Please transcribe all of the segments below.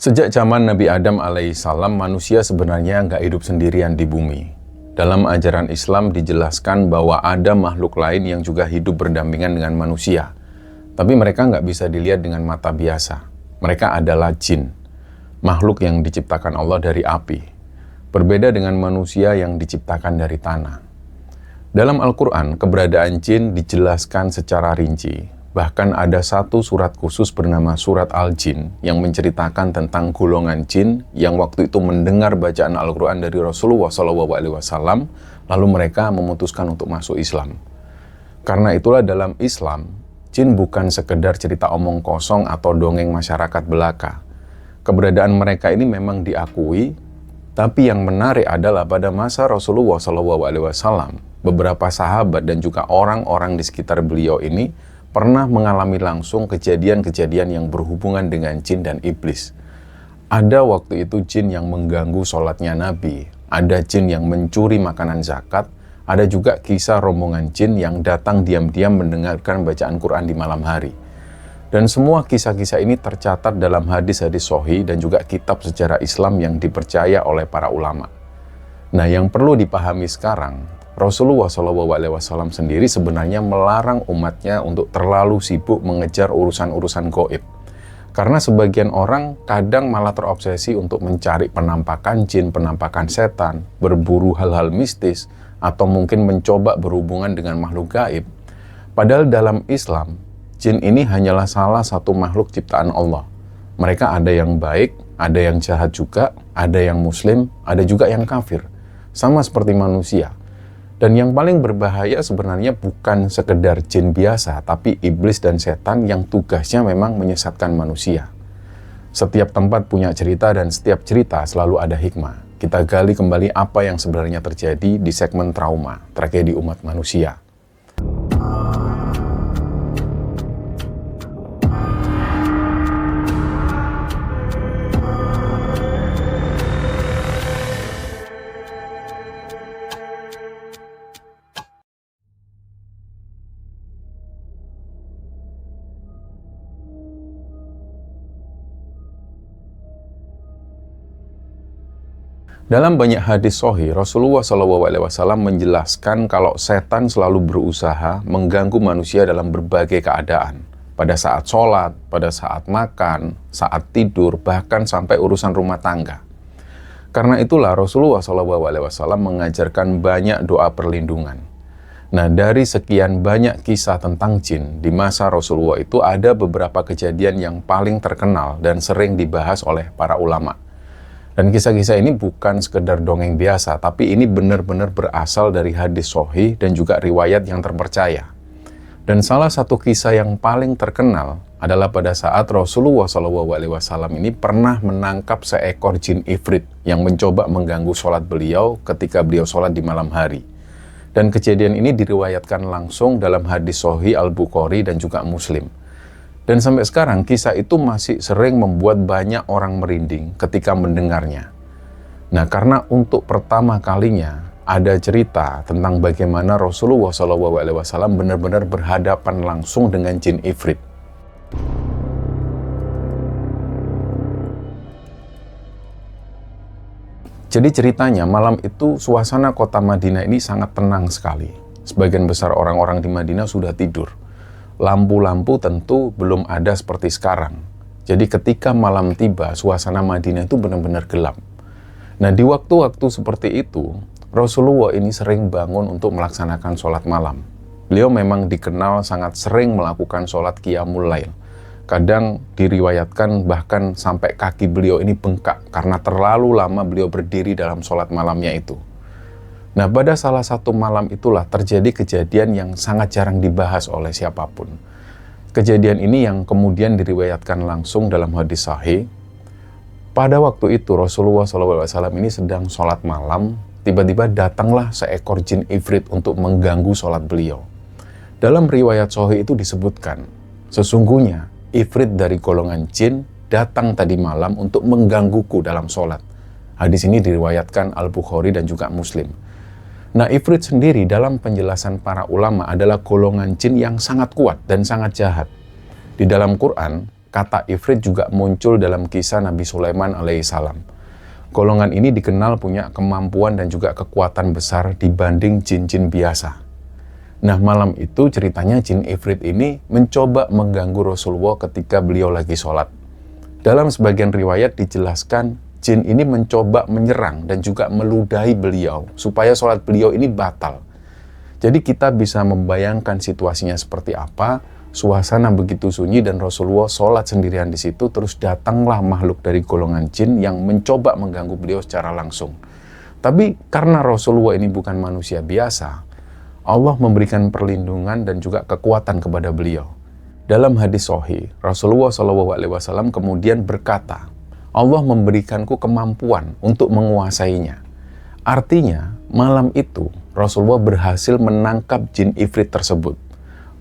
Sejak zaman Nabi Adam alaihissalam, manusia sebenarnya nggak hidup sendirian di bumi. Dalam ajaran Islam dijelaskan bahwa ada makhluk lain yang juga hidup berdampingan dengan manusia. Tapi mereka nggak bisa dilihat dengan mata biasa. Mereka adalah jin, makhluk yang diciptakan Allah dari api. Berbeda dengan manusia yang diciptakan dari tanah. Dalam Al-Quran, keberadaan jin dijelaskan secara rinci. Bahkan ada satu surat khusus bernama Surat Al-Jin yang menceritakan tentang golongan jin yang waktu itu mendengar bacaan Al-Quran dari Rasulullah SAW, lalu mereka memutuskan untuk masuk Islam. Karena itulah dalam Islam, jin bukan sekedar cerita omong kosong atau dongeng masyarakat belaka. Keberadaan mereka ini memang diakui, tapi yang menarik adalah pada masa Rasulullah SAW, beberapa sahabat dan juga orang-orang di sekitar beliau ini pernah mengalami langsung kejadian-kejadian yang berhubungan dengan jin dan iblis. Ada waktu itu jin yang mengganggu sholatnya Nabi, ada jin yang mencuri makanan zakat, ada juga kisah rombongan jin yang datang diam-diam mendengarkan bacaan Quran di malam hari. Dan semua kisah-kisah ini tercatat dalam hadis-hadis sahih dan juga kitab sejarah Islam yang dipercaya oleh para ulama. Nah, yang perlu dipahami sekarang, Rasulullah SAW sendiri sebenarnya melarang umatnya untuk terlalu sibuk mengejar urusan-urusan gaib. Karena sebagian orang kadang malah terobsesi untuk mencari penampakan jin, penampakan setan, berburu hal-hal mistis, atau mungkin mencoba berhubungan dengan makhluk gaib. Padahal dalam Islam, jin ini hanyalah salah satu makhluk ciptaan Allah. Mereka ada yang baik, ada yang jahat juga, ada yang muslim, ada juga yang kafir. Sama seperti manusia. Dan yang paling berbahaya sebenarnya bukan sekedar jin biasa, tapi iblis dan setan yang tugasnya memang menyesatkan manusia. Setiap tempat punya cerita dan setiap cerita selalu ada hikmah. Kita gali kembali apa yang sebenarnya terjadi di segmen trauma, tragedi umat manusia. Dalam banyak hadis sahih, Rasulullah SAW menjelaskan kalau setan selalu berusaha mengganggu manusia dalam berbagai keadaan. Pada saat sholat, pada saat makan, saat tidur, bahkan sampai urusan rumah tangga. Karena itulah Rasulullah SAW mengajarkan banyak doa perlindungan. Nah, dari sekian banyak kisah tentang jin, di masa Rasulullah itu ada beberapa kejadian yang paling terkenal dan sering dibahas oleh para ulama. Dan kisah-kisah ini bukan sekedar dongeng biasa, tapi ini benar-benar berasal dari hadis sahih dan juga riwayat yang terpercaya. Dan salah satu kisah yang paling terkenal adalah pada saat Rasulullah SAW ini pernah menangkap seekor jin ifrit yang mencoba mengganggu sholat beliau ketika beliau sholat di malam hari. Dan kejadian ini diriwayatkan langsung dalam hadis sahih Al-Bukhari dan juga Muslim. Dan sampai sekarang kisah itu masih sering membuat banyak orang merinding ketika mendengarnya. Nah, karena untuk pertama kalinya ada cerita tentang bagaimana Rasulullah SAW benar-benar berhadapan langsung dengan jin ifrit. Jadi ceritanya malam itu suasana kota Madinah ini sangat tenang sekali. Sebagian besar orang-orang di Madinah sudah tidur. Lampu-lampu tentu belum ada seperti sekarang. Jadi ketika malam tiba, suasana Madinah itu benar-benar gelap. Nah, di waktu-waktu seperti itu, Rasulullah ini sering bangun untuk melaksanakan sholat malam. Beliau memang dikenal sangat sering melakukan sholat qiyamul lail. Kadang diriwayatkan bahkan sampai kaki beliau ini bengkak karena terlalu lama beliau berdiri dalam sholat malamnya itu. Nah, pada salah satu malam itulah terjadi kejadian yang sangat jarang dibahas oleh siapapun. Kejadian ini yang kemudian diriwayatkan langsung dalam hadis sahih. Pada waktu itu Rasulullah SAW ini sedang sholat malam, tiba-tiba datanglah seekor jin ifrit untuk mengganggu sholat beliau. Dalam riwayat sahih itu disebutkan, sesungguhnya ifrit dari golongan jin datang tadi malam untuk menggangguku dalam sholat. Hadis ini diriwayatkan Al-Bukhari dan juga Muslim. Nah, ifrit sendiri dalam penjelasan para ulama adalah golongan jin yang sangat kuat dan sangat jahat. Di dalam Quran, kata ifrit juga muncul dalam kisah Nabi Sulaiman alaihissalam. Golongan ini dikenal punya kemampuan dan juga kekuatan besar dibanding jin-jin biasa. Nah, malam itu ceritanya jin ifrit ini mencoba mengganggu Rasulullah ketika beliau lagi sholat. Dalam sebagian riwayat dijelaskan jin ini mencoba menyerang dan juga meludahi beliau supaya sholat beliau ini batal. Jadi kita bisa membayangkan situasinya seperti apa. Suasana begitu sunyi dan Rasulullah sholat sendirian di situ, terus datanglah makhluk dari golongan jin yang mencoba mengganggu beliau secara langsung. Tapi karena Rasulullah ini bukan manusia biasa, Allah memberikan perlindungan dan juga kekuatan kepada beliau. Dalam hadis sahih, Rasulullah SAW kemudian berkata, Allah memberikanku kemampuan untuk menguasainya. Artinya, malam itu Rasulullah berhasil menangkap jin ifrit tersebut.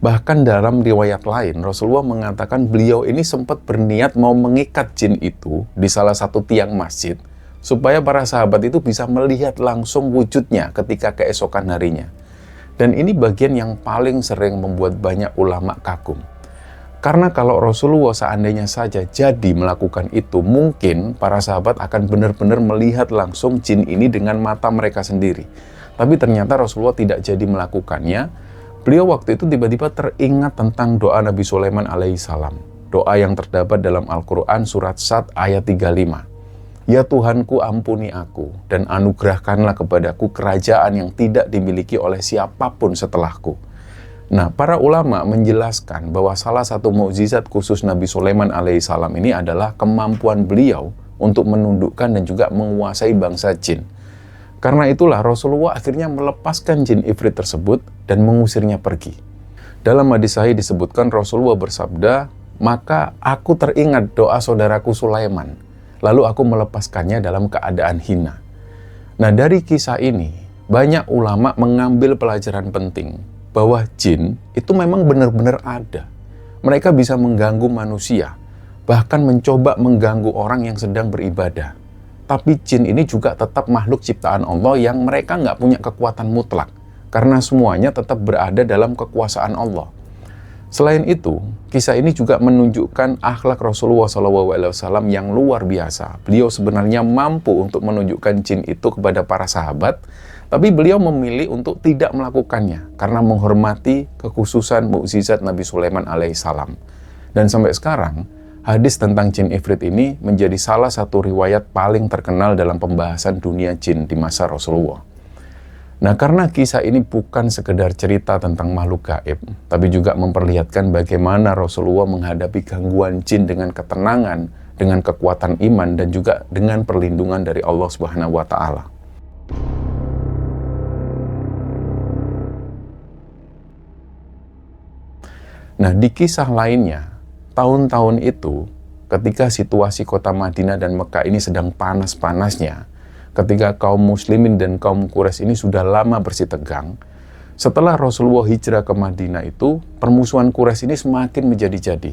Bahkan dalam riwayat lain, Rasulullah mengatakan beliau ini sempat berniat mau mengikat jin itu di salah satu tiang masjid, supaya para sahabat itu bisa melihat langsung wujudnya ketika keesokan harinya. Dan ini bagian yang paling sering membuat banyak ulama kagum. Karena kalau Rasulullah seandainya saja jadi melakukan itu, mungkin para sahabat akan benar-benar melihat langsung jin ini dengan mata mereka sendiri. Tapi ternyata Rasulullah tidak jadi melakukannya. Beliau waktu itu tiba-tiba teringat tentang doa Nabi Sulaiman alaihissalam. Doa yang terdapat dalam Al-Quran surat Sad ayat 35. Ya Tuhanku, ampuni aku dan anugerahkanlah kepadaku kerajaan yang tidak dimiliki oleh siapapun setelahku. Nah, para ulama menjelaskan bahwa salah satu mukjizat khusus Nabi Sulaiman alaihissalam ini adalah kemampuan beliau untuk menundukkan dan juga menguasai bangsa jin. Karena itulah Rasulullah akhirnya melepaskan jin ifrit tersebut dan mengusirnya pergi. Dalam hadis sahih disebutkan Rasulullah bersabda, maka aku teringat doa saudaraku Sulaiman, lalu aku melepaskannya dalam keadaan hina. Nah, dari kisah ini, banyak ulama mengambil pelajaran penting bahwa jin itu memang benar-benar ada. Mereka bisa mengganggu manusia, bahkan mencoba mengganggu orang yang sedang beribadah. Tapi jin ini juga tetap makhluk ciptaan Allah yang mereka nggak punya kekuatan mutlak, karena semuanya tetap berada dalam kekuasaan Allah. Selain itu, kisah ini juga menunjukkan akhlak Rasulullah SAW yang luar biasa. Beliau sebenarnya mampu untuk menunjukkan jin itu kepada para sahabat, tapi beliau memilih untuk tidak melakukannya karena menghormati kekhususan mukjizat Nabi Sulaiman alaihissalam. Dan sampai sekarang, hadis tentang jin ifrit ini menjadi salah satu riwayat paling terkenal dalam pembahasan dunia jin di masa Rasulullah. Nah, karena kisah ini bukan sekedar cerita tentang makhluk gaib, tapi juga memperlihatkan bagaimana Rasulullah menghadapi gangguan jin dengan ketenangan, dengan kekuatan iman, dan juga dengan perlindungan dari Allah Subhanahu wa Ta'ala. Nah, di kisah lainnya, tahun-tahun itu, ketika situasi kota Madinah dan Mekah ini sedang panas-panasnya, ketika kaum muslimin dan kaum Quraisy ini sudah lama bersitegang, setelah Rasulullah hijrah ke Madinah itu, permusuhan Quraisy ini semakin menjadi-jadi.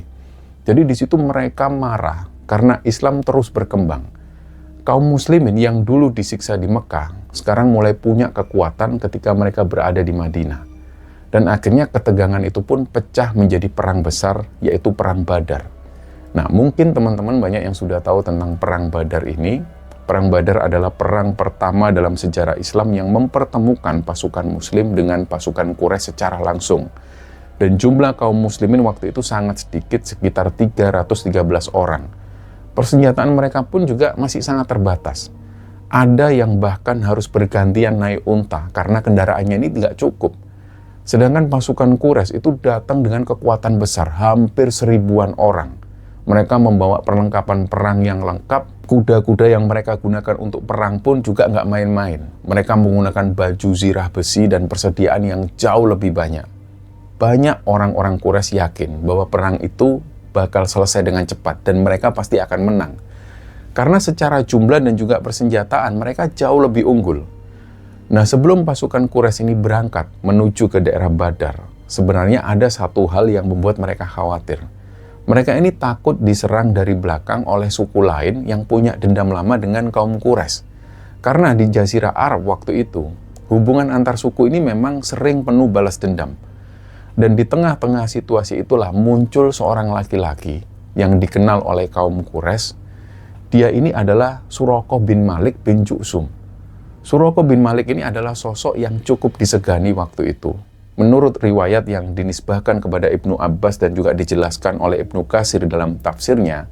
Jadi di situ mereka marah karena Islam terus berkembang. Kaum muslimin yang dulu disiksa di Mekah, sekarang mulai punya kekuatan ketika mereka berada di Madinah. Dan akhirnya ketegangan itu pun pecah menjadi perang besar, yaitu Perang Badar. Nah, mungkin teman-teman banyak yang sudah tahu tentang Perang Badar ini. Perang Badar adalah perang pertama dalam sejarah Islam yang mempertemukan pasukan muslim dengan pasukan Quraisy secara langsung. Dan jumlah kaum muslimin waktu itu sangat sedikit, sekitar 313 orang. Persenjataan mereka pun juga masih sangat terbatas. Ada yang bahkan harus bergantian naik unta karena kendaraannya ini tidak cukup. Sedangkan pasukan Quraisy itu datang dengan kekuatan besar, hampir 1000-an orang. Mereka membawa perlengkapan perang yang lengkap, kuda-kuda yang mereka gunakan untuk perang pun juga nggak main-main. Mereka menggunakan baju zirah besi dan persediaan yang jauh lebih banyak. Banyak orang-orang Quraisy yakin bahwa perang itu bakal selesai dengan cepat dan mereka pasti akan menang. Karena secara jumlah dan juga persenjataan mereka jauh lebih unggul. Nah, sebelum pasukan Quraisy ini berangkat menuju ke daerah Badar, sebenarnya ada satu hal yang membuat mereka khawatir. Mereka ini takut diserang dari belakang oleh suku lain yang punya dendam lama dengan kaum Quraisy. Karena di Jazirah Arab waktu itu, hubungan antar suku ini memang sering penuh balas dendam. Dan di tengah-tengah situasi itulah muncul seorang laki-laki yang dikenal oleh kaum Quraisy. Dia ini adalah Suraqah bin Malik bin Ju'shum. Suraqah bin Malik ini adalah sosok yang cukup disegani waktu itu. Menurut riwayat yang dinisbahkan kepada Ibnu Abbas dan juga dijelaskan oleh Ibnu Katsir dalam tafsirnya,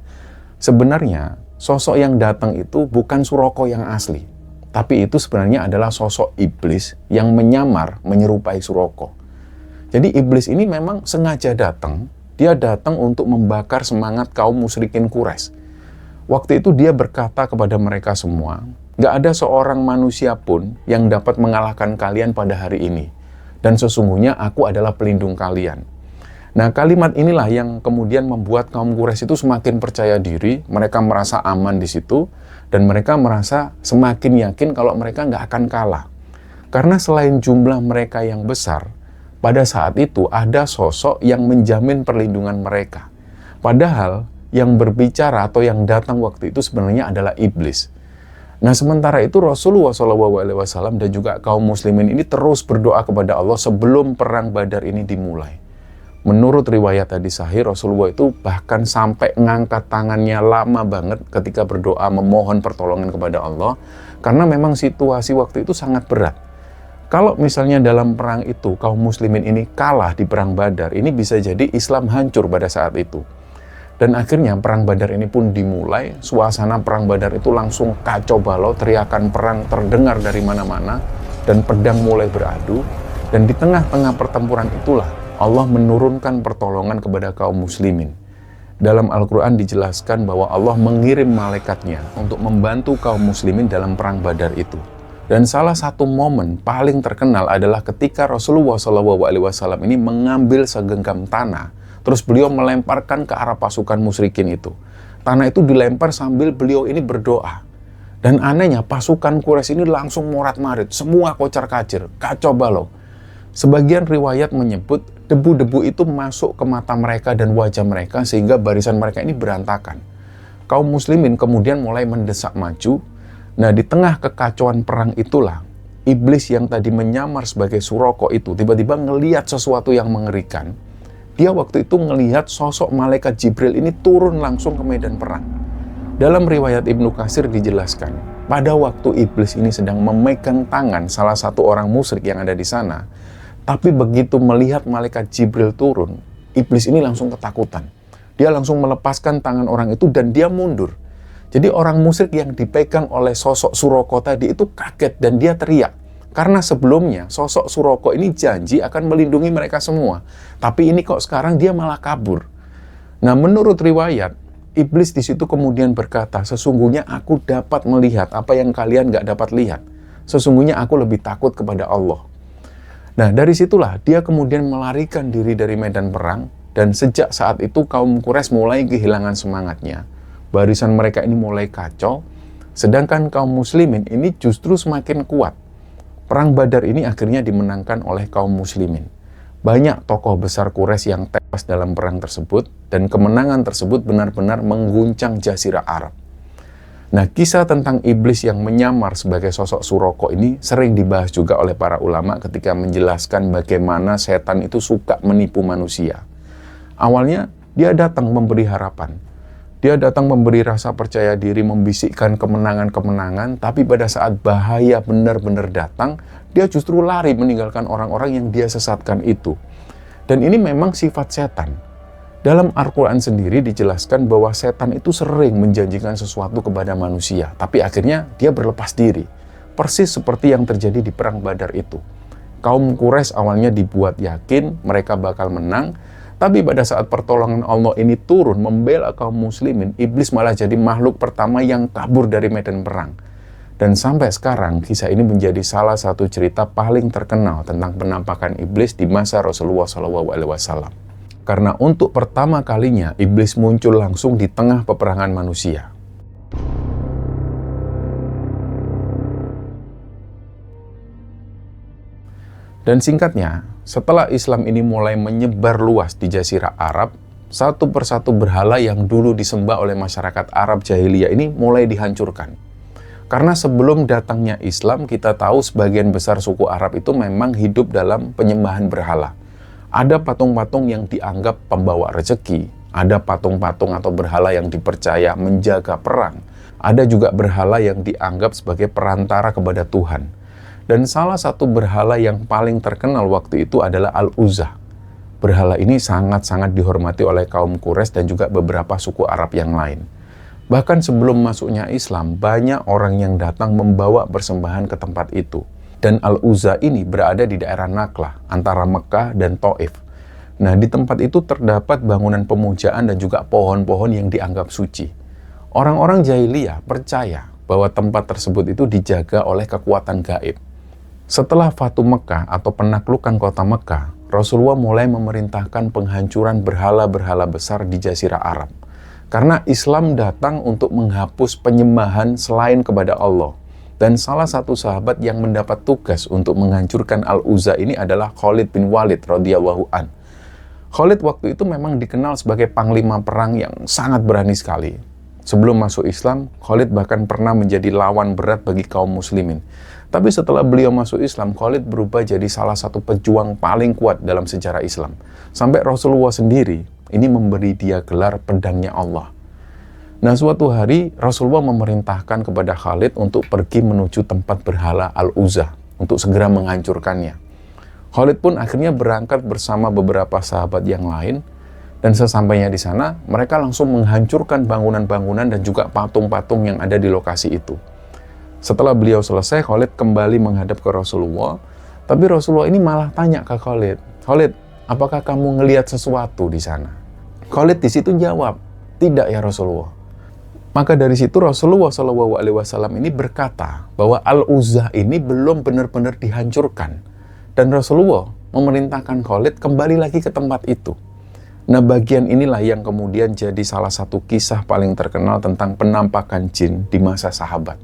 sebenarnya sosok yang datang itu bukan Suraqah yang asli, tapi itu sebenarnya adalah sosok iblis yang menyamar menyerupai Suraqah. Jadi iblis ini memang sengaja datang, dia datang untuk membakar semangat kaum musyrikin Quraisy. Waktu itu dia berkata kepada mereka semua, "Gak ada seorang manusia pun yang dapat mengalahkan kalian pada hari ini. Dan sesungguhnya aku adalah pelindung kalian." Nah, kalimat inilah yang kemudian membuat kaum Quraisy itu semakin percaya diri, mereka merasa aman di situ, dan mereka merasa semakin yakin kalau mereka nggak akan kalah. Karena selain jumlah mereka yang besar, pada saat itu ada sosok yang menjamin perlindungan mereka. Padahal yang berbicara atau yang datang waktu itu sebenarnya adalah iblis. Nah, sementara itu Rasulullah SAW dan juga kaum muslimin ini terus berdoa kepada Allah sebelum perang Badar ini dimulai. Menurut riwayat hadis sahih, Rasulullah itu bahkan sampai ngangkat tangannya lama banget ketika berdoa memohon pertolongan kepada Allah, karena memang situasi waktu itu sangat berat. Kalau misalnya dalam perang itu kaum muslimin ini kalah di perang Badar, ini bisa jadi Islam hancur pada saat itu. Dan akhirnya perang Badar ini pun dimulai, suasana perang Badar itu langsung kacau balau, teriakan perang terdengar dari mana-mana, dan pedang mulai beradu. Dan di tengah-tengah pertempuran itulah Allah menurunkan pertolongan kepada kaum muslimin. Dalam Al-Quran dijelaskan bahwa Allah mengirim malaikatnya untuk membantu kaum muslimin dalam perang Badar itu. Dan salah satu momen paling terkenal adalah ketika Rasulullah SAW ini mengambil segenggam tanah, terus beliau melemparkan ke arah pasukan musyrikin itu. Tanah itu dilempar sambil beliau ini berdoa. Dan anehnya pasukan Quraisy ini langsung morat-marit, semua kocar-kacir, kacau balau. Sebagian riwayat menyebut debu-debu itu masuk ke mata mereka dan wajah mereka sehingga barisan mereka ini berantakan. Kaum muslimin kemudian mulai mendesak maju. Nah, di tengah kekacauan perang itulah iblis yang tadi menyamar sebagai Suraqah itu tiba-tiba ngelihat sesuatu yang mengerikan. Dia waktu itu ngelihat sosok malaikat Jibril ini turun langsung ke medan perang. Dalam riwayat Ibnu Katsir dijelaskan, pada waktu iblis ini sedang memegang tangan salah satu orang musyrik yang ada di sana, tapi begitu melihat malaikat Jibril turun, iblis ini langsung ketakutan. Dia langsung melepaskan tangan orang itu dan dia mundur. Jadi orang musyrik yang dipegang oleh sosok Suraqah tadi itu kaget dan dia teriak. Karena sebelumnya sosok Suraqah ini janji akan melindungi mereka semua. Tapi ini kok sekarang dia malah kabur. Nah, menurut riwayat, iblis di situ kemudian berkata, "Sesungguhnya aku dapat melihat apa yang kalian gak dapat lihat. Sesungguhnya aku lebih takut kepada Allah." Nah, dari situlah dia kemudian melarikan diri dari medan perang. Dan sejak saat itu kaum Quraisy mulai kehilangan semangatnya. Barisan mereka ini mulai kacau, sedangkan kaum muslimin ini justru semakin kuat. Perang Badar ini akhirnya dimenangkan oleh kaum muslimin. Banyak tokoh besar Quraisy yang tewas dalam perang tersebut, dan kemenangan tersebut benar-benar mengguncang jazirah Arab. Nah, kisah tentang iblis yang menyamar sebagai sosok Suraqah ini sering dibahas juga oleh para ulama ketika menjelaskan bagaimana setan itu suka menipu manusia. Awalnya dia datang memberi harapan. Dia datang memberi rasa percaya diri, membisikkan kemenangan-kemenangan, tapi pada saat bahaya benar-benar datang, dia justru lari meninggalkan orang-orang yang dia sesatkan itu. Dan ini memang sifat setan. Dalam Al-Quran sendiri dijelaskan bahwa setan itu sering menjanjikan sesuatu kepada manusia, tapi akhirnya dia berlepas diri. Persis seperti yang terjadi di perang Badar itu. Kaum Quraisy awalnya dibuat yakin mereka bakal menang, tapi pada saat pertolongan Allah ini turun membela kaum muslimin, iblis malah jadi makhluk pertama yang kabur dari medan perang. Dan sampai sekarang, kisah ini menjadi salah satu cerita paling terkenal tentang penampakan iblis di masa Rasulullah SAW. Karena untuk pertama kalinya, iblis muncul langsung di tengah peperangan manusia. Dan singkatnya, setelah Islam ini mulai menyebar luas di Jazirah Arab, satu persatu berhala yang dulu disembah oleh masyarakat Arab jahiliyah ini mulai dihancurkan. Karena sebelum datangnya Islam, kita tahu sebagian besar suku Arab itu memang hidup dalam penyembahan berhala. Ada patung-patung yang dianggap pembawa rezeki, Ada patung-patung atau berhala yang dipercaya menjaga perang. Ada juga berhala yang dianggap sebagai perantara kepada Tuhan. Dan salah satu berhala yang paling terkenal waktu itu adalah Al-Uzza. Berhala ini sangat-sangat dihormati oleh kaum Quraisy dan juga beberapa suku Arab yang lain. Bahkan sebelum masuknya Islam, banyak orang yang datang membawa persembahan ke tempat itu. Dan Al-Uzza ini berada di daerah Naklah, antara Mekah dan Taif. Nah, di tempat itu terdapat bangunan pemujaan dan juga pohon-pohon yang dianggap suci. Orang-orang jahiliyah percaya bahwa tempat tersebut itu dijaga oleh kekuatan gaib. Setelah Fatu Mekah atau penaklukan kota Mekah, Rasulullah mulai memerintahkan penghancuran berhala-berhala besar di Jazirah Arab. Karena Islam datang untuk menghapus penyembahan selain kepada Allah. Dan salah satu sahabat yang mendapat tugas untuk menghancurkan Al-Uzza ini adalah Khalid bin Walid radhiyallahu an. Khalid waktu itu memang dikenal sebagai panglima perang yang sangat berani sekali. Sebelum masuk Islam, Khalid bahkan pernah menjadi lawan berat bagi kaum muslimin. Tapi setelah beliau masuk Islam, Khalid berubah jadi salah satu pejuang paling kuat dalam sejarah Islam. Sampai Rasulullah sendiri ini memberi dia gelar pedangnya Allah. Nah, suatu hari Rasulullah memerintahkan kepada Khalid untuk pergi menuju tempat berhala Al-Uzza untuk segera menghancurkannya. Khalid pun akhirnya berangkat bersama beberapa sahabat yang lain, dan sesampainya di sana, mereka langsung menghancurkan bangunan-bangunan dan juga patung-patung yang ada di lokasi itu. Setelah beliau selesai, Khalid kembali menghadap ke Rasulullah, tapi Rasulullah ini malah tanya ke Khalid, "Khalid, apakah kamu ngelihat sesuatu di sana?" Khalid di situ jawab, "Tidak ya Rasulullah." Maka dari situ Rasulullah SAW ini berkata bahwa Al-Uzza ini belum benar-benar dihancurkan. Dan Rasulullah memerintahkan Khalid kembali lagi ke tempat itu. Nah, bagian inilah yang kemudian jadi salah satu kisah paling terkenal tentang penampakan jin di masa sahabat.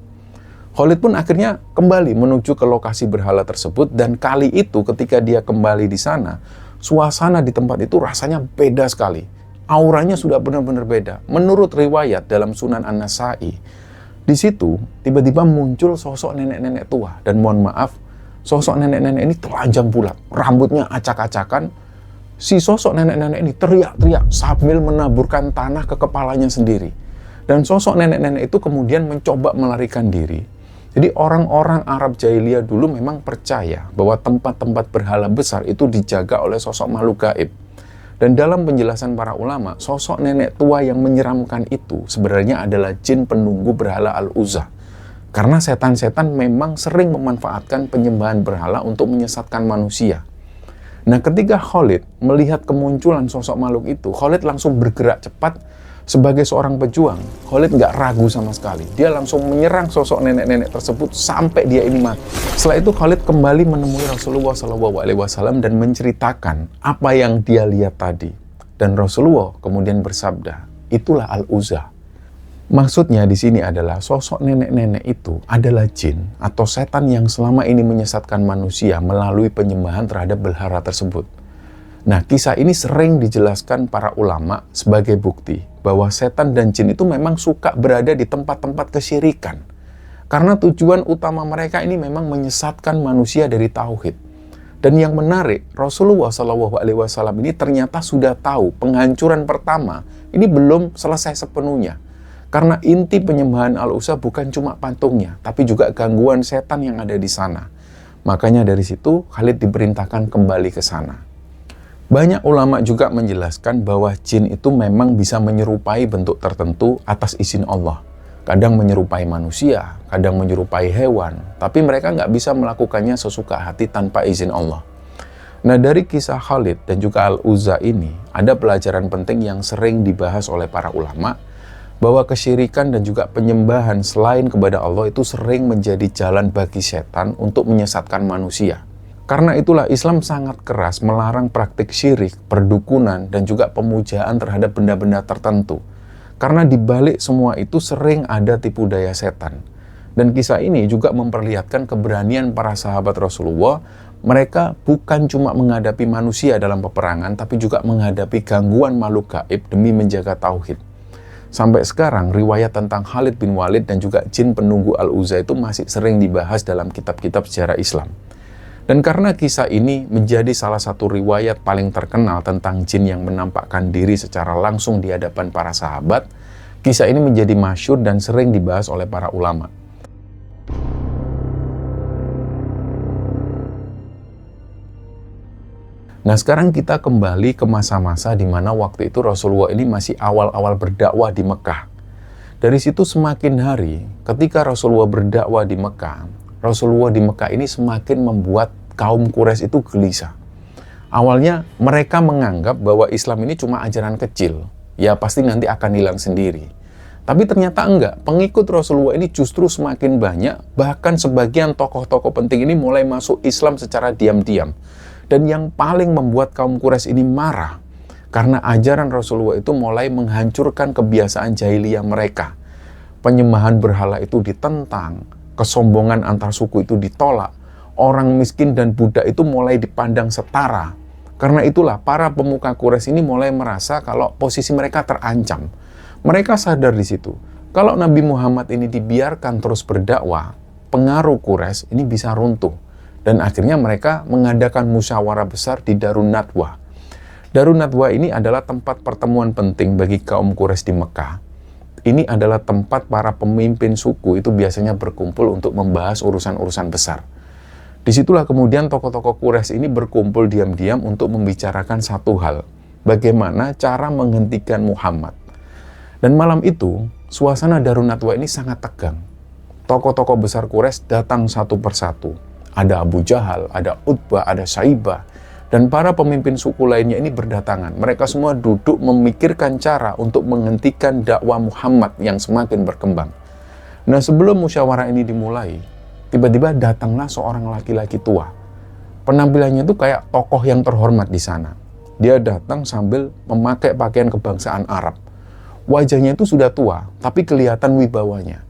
Khalid pun akhirnya kembali menuju ke lokasi berhala tersebut, dan kali itu ketika dia kembali di sana, suasana di tempat itu rasanya beda sekali. Auranya sudah benar-benar beda. Menurut riwayat dalam Sunan An-Nasa'i, di situ tiba-tiba muncul sosok nenek-nenek tua, dan mohon maaf, sosok nenek-nenek ini telanjang bulat, rambutnya acak-acakan. Si sosok nenek-nenek ini teriak-teriak sambil menaburkan tanah ke kepalanya sendiri. Dan sosok nenek-nenek itu kemudian mencoba melarikan diri. Jadi orang-orang Arab jahiliyah dulu memang percaya bahwa tempat-tempat berhala besar itu dijaga oleh sosok makhluk gaib. Dan dalam penjelasan para ulama, sosok nenek tua yang menyeramkan itu sebenarnya adalah jin penunggu berhala Al-Uzza. Karena setan-setan memang sering memanfaatkan penyembahan berhala untuk menyesatkan manusia. Nah, ketika Khalid melihat kemunculan sosok makhluk itu, Khalid langsung bergerak cepat. Sebagai seorang pejuang, Khalid nggak ragu sama sekali. Dia langsung menyerang sosok nenek-nenek tersebut sampai dia ini mati. Setelah itu Khalid kembali menemui Rasulullah SAW dan menceritakan apa yang dia lihat tadi. Dan Rasulullah kemudian bersabda, "Itulah Al-Uzza." Maksudnya di sini adalah sosok nenek-nenek itu adalah jin atau setan yang selama ini menyesatkan manusia melalui penyembahan terhadap berhala tersebut. Nah, kisah ini sering dijelaskan para ulama sebagai bukti bahwa setan dan jin itu memang suka berada di tempat-tempat kesyirikan. Karena tujuan utama mereka ini memang menyesatkan manusia dari tauhid. Dan yang menarik, Rasulullah SAW ini ternyata sudah tahu penghancuran pertama ini belum selesai sepenuhnya. Karena inti penyembahan Al-Uzza bukan cuma patungnya, tapi juga gangguan setan yang ada di sana. Makanya dari situ Khalid diperintahkan kembali ke sana. Banyak ulama juga menjelaskan bahwa jin itu memang bisa menyerupai bentuk tertentu atas izin Allah. Kadang menyerupai manusia, kadang menyerupai hewan, tapi mereka nggak bisa melakukannya sesuka hati tanpa izin Allah. Nah, dari kisah Khalid dan juga Al-Uzza ini, ada pelajaran penting yang sering dibahas oleh para ulama, bahwa kesyirikan dan juga penyembahan selain kepada Allah itu sering menjadi jalan bagi setan untuk menyesatkan manusia. Karena itulah Islam sangat keras melarang praktik syirik, perdukunan, dan juga pemujaan terhadap benda-benda tertentu. Karena di balik semua itu sering ada tipu daya setan. Dan kisah ini juga memperlihatkan keberanian para sahabat Rasulullah. Mereka bukan cuma menghadapi manusia dalam peperangan, tapi juga menghadapi gangguan makhluk gaib demi menjaga tauhid. Sampai sekarang, riwayat tentang Khalid bin Walid dan juga jin penunggu Al-Uzza itu masih sering dibahas dalam kitab-kitab sejarah Islam. Dan karena kisah ini menjadi salah satu riwayat paling terkenal tentang jin yang menampakkan diri secara langsung di hadapan para sahabat, kisah ini menjadi masyhur dan sering dibahas oleh para ulama. Nah, sekarang kita kembali ke masa-masa di mana waktu itu Rasulullah ini masih awal-awal berdakwah di Mekah. Dari situ semakin hari, ketika Rasulullah berdakwah di Mekah, Rasulullah di Mekah ini semakin membuat kaum Quraisy itu gelisah. Awalnya mereka menganggap bahwa Islam ini cuma ajaran kecil, ya pasti nanti akan hilang sendiri. Tapi ternyata enggak, pengikut Rasulullah ini justru semakin banyak, bahkan sebagian tokoh-tokoh penting ini mulai masuk Islam secara diam-diam. Dan yang paling membuat kaum Quraisy ini marah, karena ajaran Rasulullah itu mulai menghancurkan kebiasaan jahiliyah mereka. Penyembahan berhala itu ditentang, kesombongan antar suku itu ditolak, orang miskin dan budak itu mulai dipandang setara. Karena itulah para pemuka Quraisy ini mulai merasa kalau posisi mereka terancam. Mereka sadar di situ, kalau Nabi Muhammad ini dibiarkan terus berdakwah, pengaruh Quraisy ini bisa runtuh. Dan akhirnya mereka mengadakan musyawarah besar di Darun Nadwah. Darun Nadwah ini adalah tempat pertemuan penting bagi kaum Quraisy di Mekah. Ini adalah tempat para pemimpin suku itu biasanya berkumpul untuk membahas urusan-urusan besar. Disitulah kemudian tokoh-tokoh Quraisy ini berkumpul diam-diam untuk membicarakan satu hal, bagaimana cara menghentikan Muhammad. Dan malam itu, suasana Darun Nadwah ini sangat tegang. Tokoh-tokoh besar Quraisy datang satu persatu. Ada Abu Jahal, ada Utbah, ada Saibah, dan para pemimpin suku lainnya ini berdatangan. Mereka semua duduk memikirkan cara untuk menghentikan dakwah Muhammad yang semakin berkembang. Nah, sebelum musyawarah ini dimulai, tiba-tiba datanglah seorang laki-laki tua. Penampilannya itu kayak tokoh yang terhormat di sana. Dia datang sambil memakai pakaian kebangsaan Arab. Wajahnya itu sudah tua, tapi kelihatan wibawanya.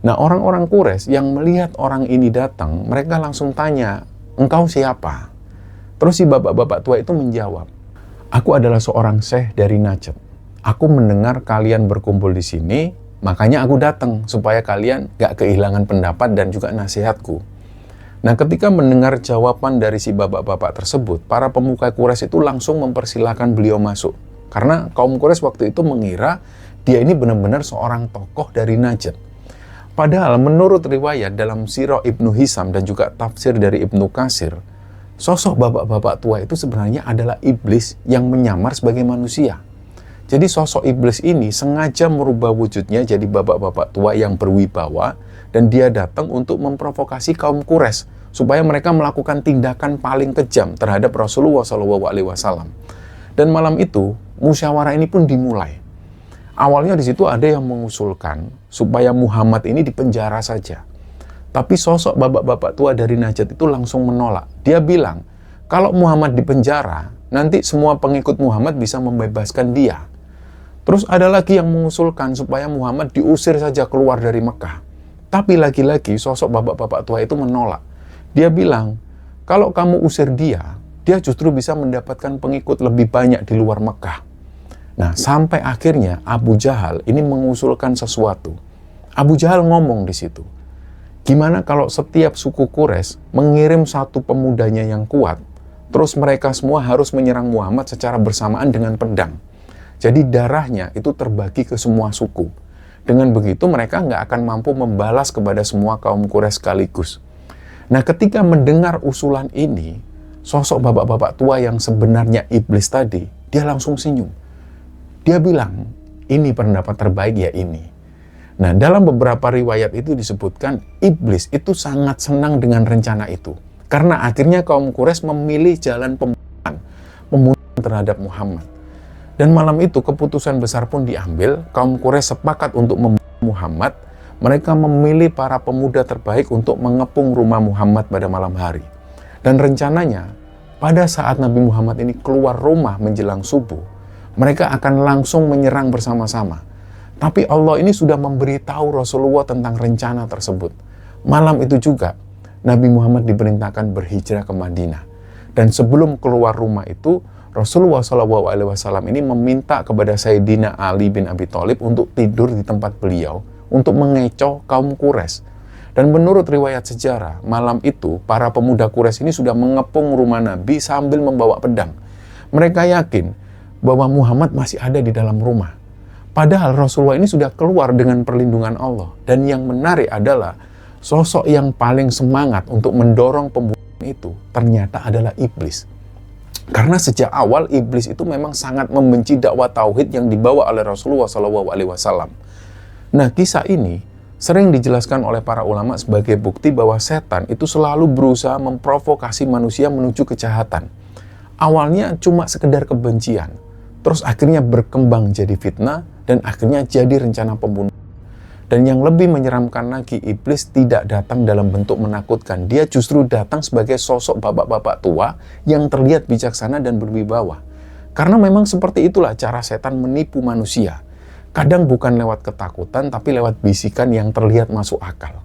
Nah, orang-orang Quraisy yang melihat orang ini datang, mereka langsung tanya, "Engkau siapa?" Terus si bapak-bapak tua itu menjawab, "Aku adalah seorang syekh dari Najd. Aku mendengar kalian berkumpul di sini, makanya aku datang supaya kalian gak kehilangan pendapat dan juga nasihatku." Nah, ketika mendengar jawaban dari si bapak-bapak tersebut, para pemuka Quraisy itu langsung mempersilahkan beliau masuk. Karena kaum Quraisy waktu itu mengira dia ini benar-benar seorang tokoh dari Najd. Padahal menurut riwayat dalam Sirah Ibnu Hisam dan juga tafsir dari Ibnu Katsir, sosok bapak-bapak tua itu sebenarnya adalah iblis yang menyamar sebagai manusia. Jadi sosok iblis ini sengaja merubah wujudnya jadi bapak-bapak tua yang berwibawa, dan dia datang untuk memprovokasi kaum Quraisy supaya mereka melakukan tindakan paling kejam terhadap Rasulullah SAW. Dan malam itu musyawarah ini pun dimulai. Awalnya di situ ada yang mengusulkan supaya Muhammad ini dipenjara saja. Tapi sosok bapak-bapak tua dari Najd itu langsung menolak. Dia bilang, kalau Muhammad dipenjara, nanti semua pengikut Muhammad bisa membebaskan dia. Terus ada lagi yang mengusulkan supaya Muhammad diusir saja keluar dari Mekah. Tapi lagi-lagi sosok bapak-bapak tua itu menolak. Dia bilang, kalau kamu usir dia justru bisa mendapatkan pengikut lebih banyak di luar Mekah. Nah, sampai akhirnya Abu Jahal ini mengusulkan sesuatu. Abu Jahal ngomong di situ, gimana kalau setiap suku Quraisy mengirim satu pemudanya yang kuat, terus mereka semua harus menyerang Muhammad secara bersamaan dengan pedang. Jadi darahnya itu terbagi ke semua suku. Dengan begitu mereka nggak akan mampu membalas kepada semua kaum Quraisy sekaligus. Nah, ketika mendengar usulan ini, sosok bapak-bapak tua yang sebenarnya iblis tadi, dia langsung senyum. Dia bilang, ini pendapat terbaik ya ini. Nah, dalam beberapa riwayat itu disebutkan, iblis itu sangat senang dengan rencana itu. Karena akhirnya kaum Quraisy memilih jalan pembunuhan terhadap Muhammad. Dan malam itu keputusan besar pun diambil, kaum Quraisy sepakat untuk membunuh Muhammad. Mereka memilih para pemuda terbaik untuk mengepung rumah Muhammad pada malam hari. Dan rencananya, pada saat Nabi Muhammad ini keluar rumah menjelang subuh, mereka akan langsung menyerang bersama-sama. Tapi Allah ini sudah memberitahu Rasulullah tentang rencana tersebut. Malam itu juga, Nabi Muhammad diperintahkan berhijrah ke Madinah. Dan sebelum keluar rumah itu, Rasulullah SAW ini meminta kepada Sayyidina Ali bin Abi Thalib untuk tidur di tempat beliau, untuk mengecoh kaum Quraisy. Dan menurut riwayat sejarah, malam itu para pemuda Quraisy ini sudah mengepung rumah Nabi sambil membawa pedang. Mereka yakin bahwa Muhammad masih ada di dalam rumah. Padahal Rasulullah ini sudah keluar dengan perlindungan Allah. Dan yang menarik adalah sosok yang paling semangat untuk mendorong pembunuhan itu ternyata adalah iblis. Karena sejak awal iblis itu memang sangat membenci dakwah tauhid yang dibawa oleh Rasulullah SAW. Nah, kisah ini sering dijelaskan oleh para ulama sebagai bukti bahwa setan itu selalu berusaha memprovokasi manusia menuju kejahatan. Awalnya cuma sekedar kebencian, terus akhirnya berkembang jadi fitnah, dan akhirnya jadi rencana pembunuhan. Dan yang lebih menyeramkan lagi, iblis tidak datang dalam bentuk menakutkan. Dia justru datang sebagai sosok bapak-bapak tua yang terlihat bijaksana dan berwibawa. Karena memang seperti itulah cara setan menipu manusia. Kadang bukan lewat ketakutan, tapi lewat bisikan yang terlihat masuk akal.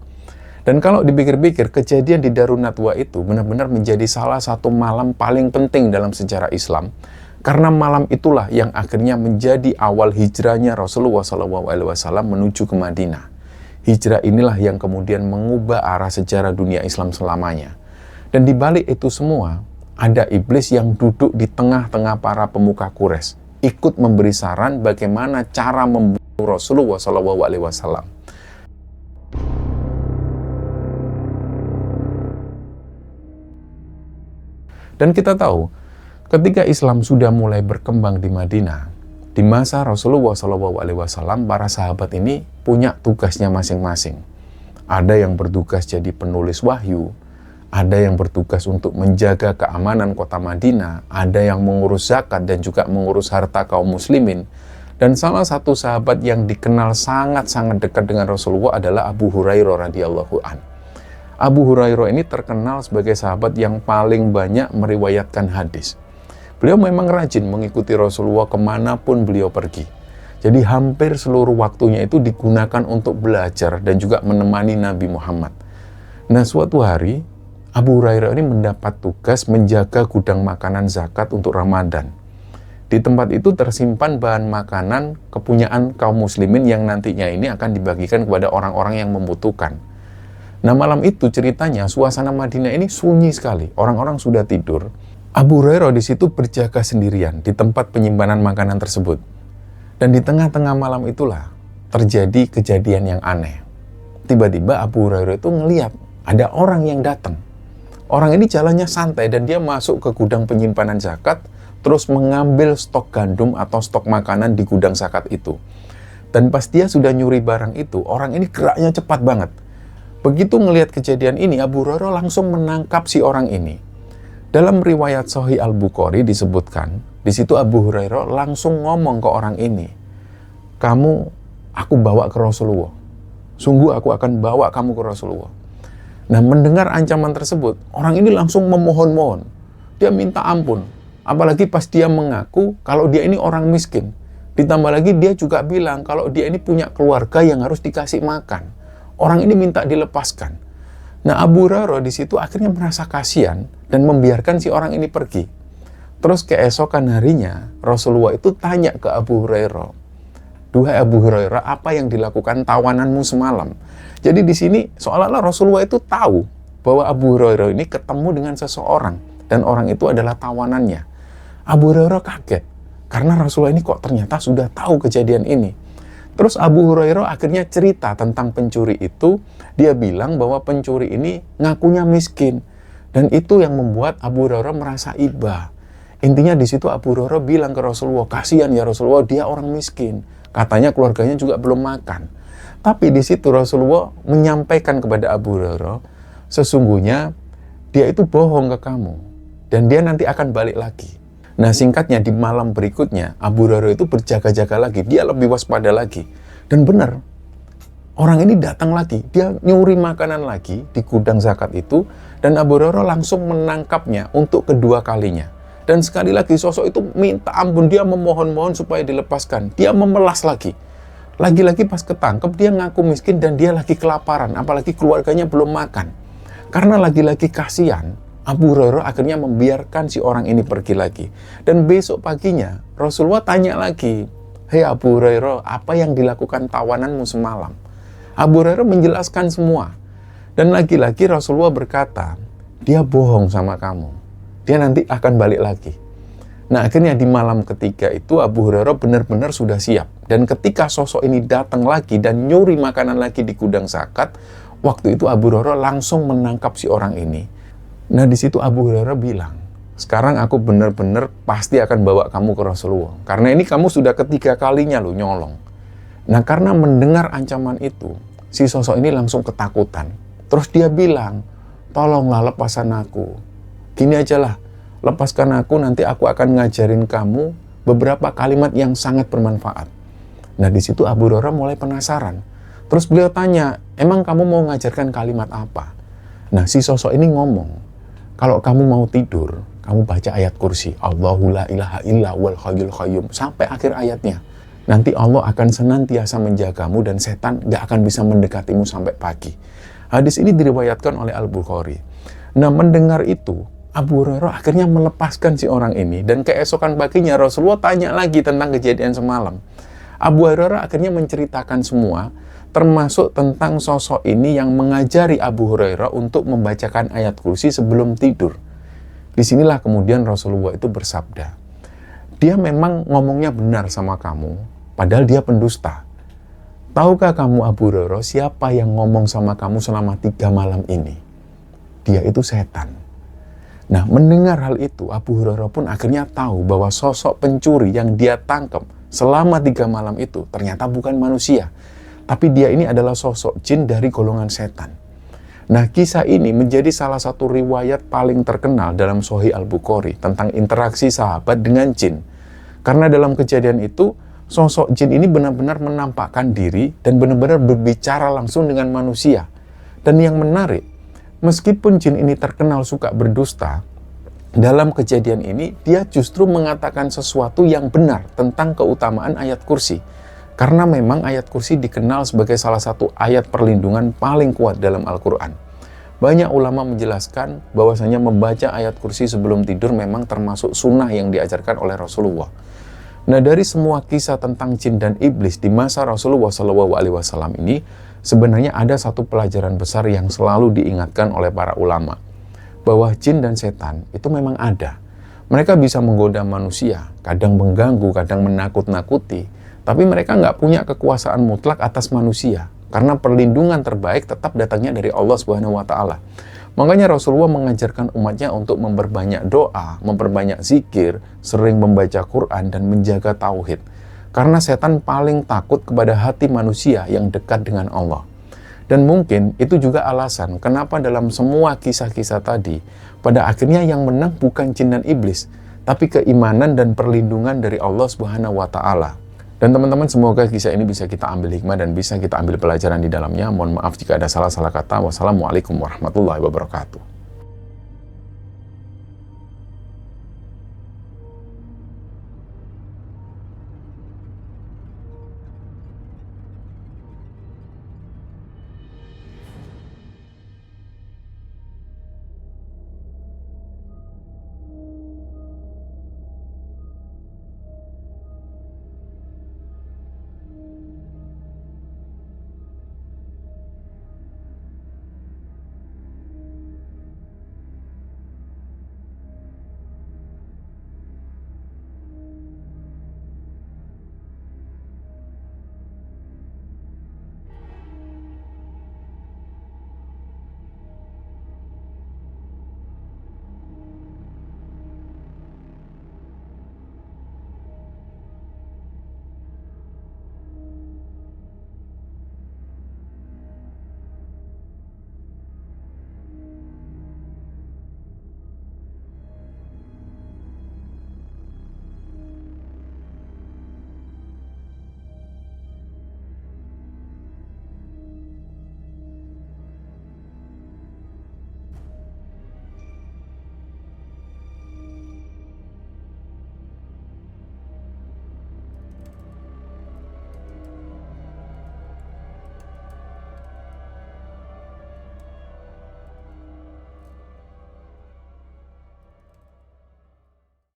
Dan kalau dipikir-pikir, kejadian di Darun Nadwa itu benar-benar menjadi salah satu malam paling penting dalam sejarah Islam. Karena malam itulah yang akhirnya menjadi awal hijrahnya Rasulullah SAW menuju ke Madinah. Hijrah inilah yang kemudian mengubah arah sejarah dunia Islam selamanya. Dan di balik itu semua, ada iblis yang duduk di tengah-tengah para pemuka Quraisy, ikut memberi saran bagaimana cara membunuh Rasulullah SAW. Dan kita tahu, ketika Islam sudah mulai berkembang di Madinah, di masa Rasulullah SAW, para sahabat ini punya tugasnya masing-masing. Ada yang bertugas jadi penulis wahyu, ada yang bertugas untuk menjaga keamanan kota Madinah, ada yang mengurus zakat dan juga mengurus harta kaum muslimin. Dan salah satu sahabat yang dikenal sangat-sangat dekat dengan Rasulullah adalah Abu Hurairah radhiyallahu an. Abu Hurairah ini terkenal sebagai sahabat yang paling banyak meriwayatkan hadis. Beliau memang rajin mengikuti Rasulullah kemanapun beliau pergi. Jadi hampir seluruh waktunya itu digunakan untuk belajar dan juga menemani Nabi Muhammad. Nah, suatu hari Abu Hurairah ini mendapat tugas menjaga gudang makanan zakat untuk Ramadan. Di tempat itu tersimpan bahan makanan kepunyaan kaum muslimin yang nantinya ini akan dibagikan kepada orang-orang yang membutuhkan. Nah, malam itu ceritanya suasana Madinah ini sunyi sekali. Orang-orang sudah tidur. Abu Hurairah di situ berjaga sendirian di tempat penyimpanan makanan tersebut. Dan di tengah-tengah malam itulah terjadi kejadian yang aneh. Tiba-tiba Abu Hurairah itu ngelihat ada orang yang datang. Orang ini jalannya santai dan dia masuk ke gudang penyimpanan zakat, terus mengambil stok gandum atau stok makanan di gudang zakat itu. Dan pas dia sudah nyuri barang itu, orang ini geraknya cepat banget. Begitu ngelihat kejadian ini, Abu Hurairah langsung menangkap si orang ini. Dalam riwayat Sahih Al-Bukhari disebutkan, di situ Abu Hurairah langsung ngomong ke orang ini, aku bawa ke Rasulullah. Sungguh aku akan bawa kamu ke Rasulullah. Nah, mendengar ancaman tersebut, orang ini langsung memohon-mohon. Dia minta ampun. Apalagi pas dia mengaku kalau dia ini orang miskin. Ditambah lagi dia juga bilang kalau dia ini punya keluarga yang harus dikasih makan. Orang ini minta dilepaskan. Nah, Abu Hurairah di situ akhirnya merasa kasihan dan membiarkan si orang ini pergi. Terus keesokan harinya, Rasulullah itu tanya ke Abu Hurairah, "Duhai Abu Hurairah, apa yang dilakukan tawananmu semalam?" Jadi di sini seolah-olah Rasulullah itu tahu bahwa Abu Hurairah ini ketemu dengan seseorang dan orang itu adalah tawanannya. Abu Hurairah kaget karena Rasulullah ini kok ternyata sudah tahu kejadian ini. Terus Abu Hurairah akhirnya cerita tentang pencuri itu. Dia bilang bahwa pencuri ini ngakunya miskin dan itu yang membuat Abu Hurairah merasa iba. Intinya di situ Abu Hurairah bilang ke Rasulullah, "Kasihan ya Rasulullah, dia orang miskin. Katanya keluarganya juga belum makan." Tapi di situ Rasulullah menyampaikan kepada Abu Hurairah, sesungguhnya dia itu bohong ke kamu dan dia nanti akan balik lagi. Nah, singkatnya di malam berikutnya Abu Hurairah itu berjaga-jaga lagi, dia lebih waspada lagi. Dan benar, orang ini datang lagi, dia nyuri makanan lagi di gudang zakat itu dan Abu Hurairah langsung menangkapnya untuk kedua kalinya. Dan sekali lagi sosok itu minta ampun, dia memohon-mohon supaya dilepaskan. Dia memelas lagi. Lagi-lagi pas ketangkep dia ngaku miskin dan dia lagi kelaparan, apalagi keluarganya belum makan. Karena lagi-lagi kasihan, Abu Hurairah akhirnya membiarkan si orang ini pergi lagi. Dan besok paginya Rasulullah tanya lagi, "Hei Abu Hurairah, apa yang dilakukan tawananmu semalam?" Abu Hurairah menjelaskan semua. Dan lagi-lagi Rasulullah berkata, dia bohong sama kamu. Dia nanti akan balik lagi. Nah, akhirnya di malam ketiga itu Abu Hurairah benar-benar sudah siap. Dan ketika sosok ini datang lagi dan nyuri makanan lagi di gudang zakat, waktu itu Abu Hurairah langsung menangkap si orang ini. Nah, di situ Abu Hurairah bilang, sekarang aku benar-benar pasti akan bawa kamu ke Rasulullah. Karena ini kamu sudah ketiga kalinya loh nyolong. Nah, karena mendengar ancaman itu, si sosok ini langsung ketakutan. Terus dia bilang, tolonglah lepaskan aku. Gini aja lah, lepaskan aku, nanti aku akan ngajarin kamu beberapa kalimat yang sangat bermanfaat. Nah, di situ Abu Hurairah mulai penasaran. Terus beliau tanya, emang kamu mau ngajarkan kalimat apa? Nah, si sosok ini ngomong, kalau kamu mau tidur, kamu baca ayat kursi, Allahu la ilaha illa wal hayyul qayyum, sampai akhir ayatnya. Nanti Allah akan senantiasa menjagamu dan setan gak akan bisa mendekatimu sampai pagi. Hadis ini diriwayatkan oleh Al-Bukhari. Nah, mendengar itu, Abu Hurairah akhirnya melepaskan si orang ini, dan keesokan paginya Rasulullah tanya lagi tentang kejadian semalam. Abu Hurairah akhirnya menceritakan semua, termasuk tentang sosok ini yang mengajari Abu Hurairah untuk membacakan ayat kursi sebelum tidur. Disinilah kemudian Rasulullah itu bersabda, dia memang ngomongnya benar sama kamu, padahal dia pendusta. Tahukah kamu Abu Hurairah siapa yang ngomong sama kamu selama 3 malam ini? Dia itu setan. Nah, mendengar hal itu, Abu Hurairah pun akhirnya tahu bahwa sosok pencuri yang dia tangkap selama 3 malam itu ternyata bukan manusia, tapi dia ini adalah sosok jin dari golongan setan. Nah, kisah ini menjadi salah satu riwayat paling terkenal dalam Sahih Al-Bukhari tentang interaksi sahabat dengan jin. Karena dalam kejadian itu, sosok jin ini benar-benar menampakkan diri dan benar-benar berbicara langsung dengan manusia. Dan yang menarik, meskipun jin ini terkenal suka berdusta, dalam kejadian ini dia justru mengatakan sesuatu yang benar tentang keutamaan ayat kursi. Karena memang ayat kursi dikenal sebagai salah satu ayat perlindungan paling kuat dalam Al-Quran. Banyak ulama menjelaskan bahwasanya membaca ayat kursi sebelum tidur memang termasuk sunnah yang diajarkan oleh Rasulullah. Nah, dari semua kisah tentang jin dan iblis di masa Rasulullah SAW ini, sebenarnya ada satu pelajaran besar yang selalu diingatkan oleh para ulama. Bahwa jin dan setan itu memang ada. Mereka bisa menggoda manusia, kadang mengganggu, kadang menakut-nakuti, tapi mereka nggak punya kekuasaan mutlak atas manusia, karena perlindungan terbaik tetap datangnya dari Allah Subhanahu wa Ta'ala. Makanya Rasulullah mengajarkan umatnya untuk memperbanyak doa, memperbanyak zikir, sering membaca Quran, dan menjaga tauhid. Karena setan paling takut kepada hati manusia yang dekat dengan Allah. Dan mungkin itu juga alasan kenapa dalam semua kisah-kisah tadi, pada akhirnya yang menang bukan jin dan iblis, tapi keimanan dan perlindungan dari Allah Subhanahu wa Ta'ala. Dan teman-teman, semoga kisah ini bisa kita ambil hikmah dan bisa kita ambil pelajaran di dalamnya. Mohon maaf jika ada salah-salah kata. Wassalamualaikum warahmatullahi wabarakatuh.